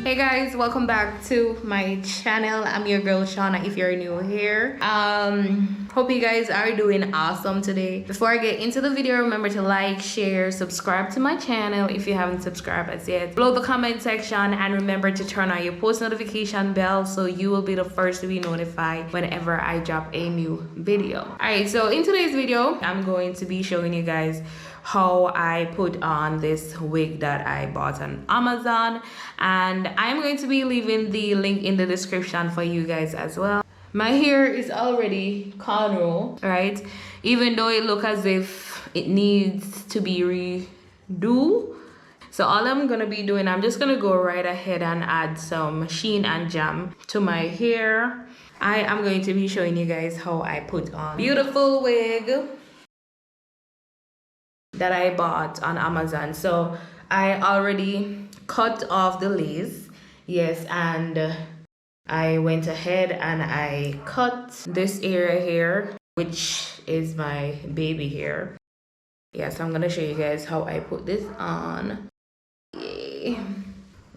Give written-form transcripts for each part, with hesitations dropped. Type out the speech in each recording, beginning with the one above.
Hey guys, welcome back to my channel. I'm your girl Shauna if you're new here. Hope you guys are doing awesome today. Before I get into the video, remember to like, share, subscribe to my channel if you haven't subscribed as yet. Below the comment section, and remember to turn on your post notification bell so you will be the first to be notified whenever I drop a new video. Alright, so in today's video, I'm going to be showing you guys how I put on this wig that I bought on Amazon, and I'm going to be leaving the link in the description for you guys as well. My hair is already cornrow, right? Even though it looks as if it needs to be redo. So all I'm gonna be doing, I'm just gonna go right ahead and add some sheen and jam to my hair. I am going to be showing you guys how I put on beautiful wig that I bought on Amazon. So I already cut off the lace, yes, and I went ahead and I cut this area here, which is my baby hair. Yes, I'm gonna show you guys how I put this on. Yay.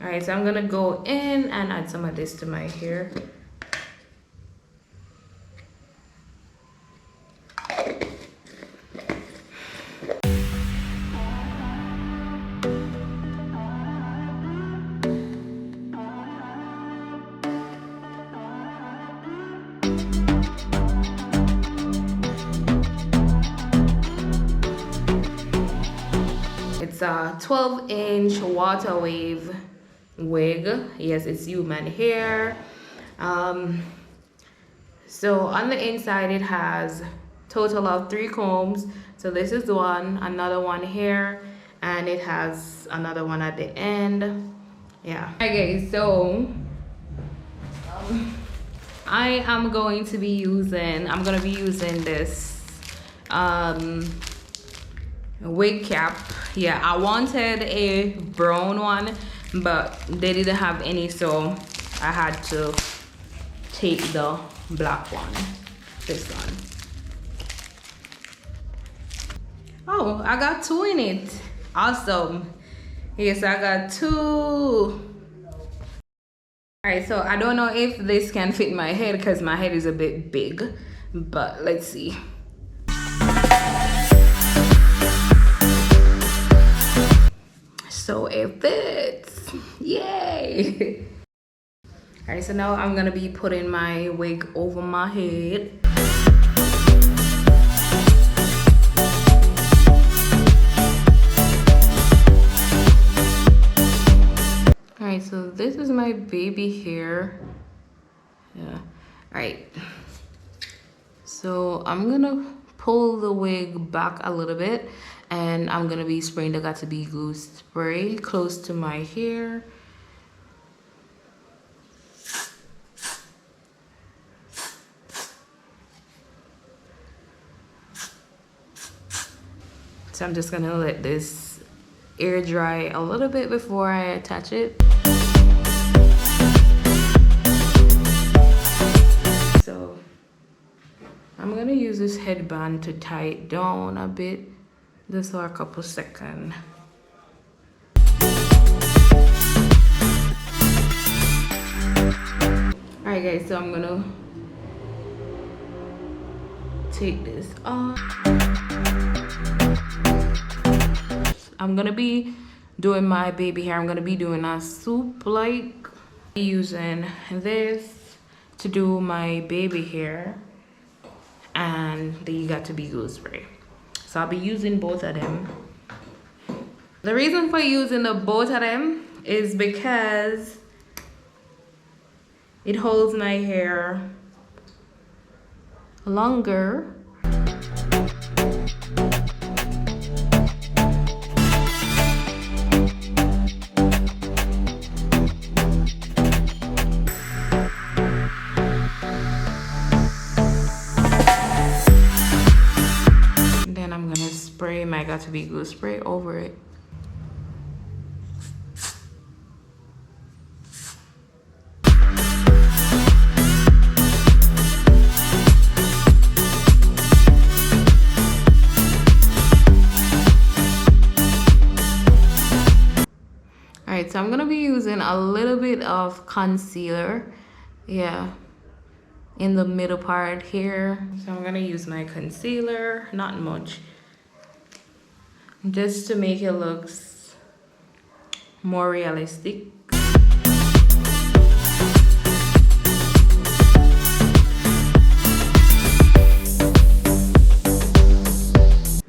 All right, so I'm gonna go in and add some of this to my hair. It's a 12-inch water wave wig. Yes, it's human hair. So on the inside it has total of 3 combs. So this is one, another one here, and it has another one at the end. Yeah. Okay, so I'm gonna be using this wig cap. Yeah, I wanted a brown one, but they didn't have any, so I had to take the black one, this one. Oh, I got 2 in it. Awesome. Yes, I got 2. All right, so I don't know if this can fit my head because my head is a bit big, but let's see. So it fits. Yay. All right, so now I'm gonna be putting my wig over my head. All right, so this is my baby hair. Yeah. All right, so I'm gonna pull the wig back a little bit, and I'm gonna be spraying the Got2b glue spray close to my hair. So I'm just gonna let this air dry a little bit before I attach it. So I'm gonna use this headband to tie it down a bit, just for a couple seconds. Alright guys, so I'm gonna take this off. I'm gonna be doing my baby hair. I'm gonna be doing a soup, like using this to do my baby hair and the Got2b glue spray. So I'll be using both of them. The reason for using the both of them is because it holds my hair longer. Spray my Got2b glue spray over it. Alright, so I'm gonna be using a little bit of concealer, yeah, in the middle part here. So I'm gonna use my concealer, not much, just to make it look more realistic.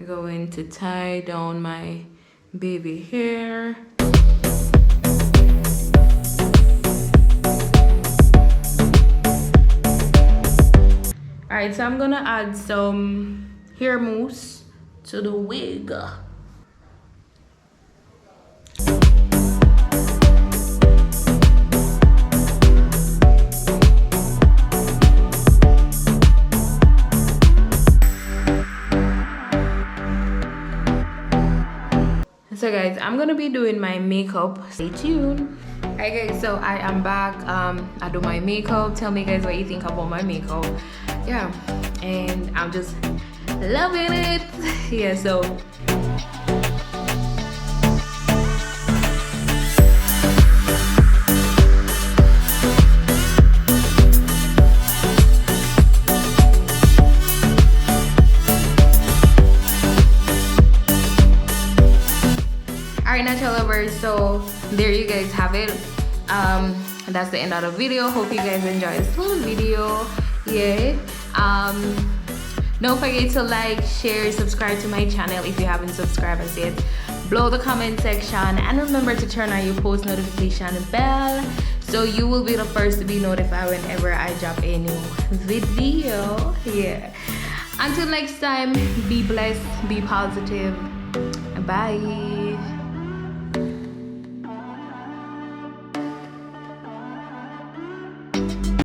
Going to tie down my baby hair. Alright, so I'm gonna add some hair mousse to the wig. So guys, I'm gonna be doing my makeup. Stay tuned. Alright guys, so I am back. I do my makeup. Tell me guys what you think about my makeup. Yeah, and I'm just loving it. Yeah, so alright, natural lovers, so there you guys have it. That's the end of the video. Hope you guys enjoyed this little video. Yeah, don't forget to like, share, subscribe to my channel if you haven't subscribed as yet. Below the comment section, and remember to turn on your post notification bell so you will be the first to be notified whenever I drop a new video. Yeah, until next time, be blessed, be positive. Bye.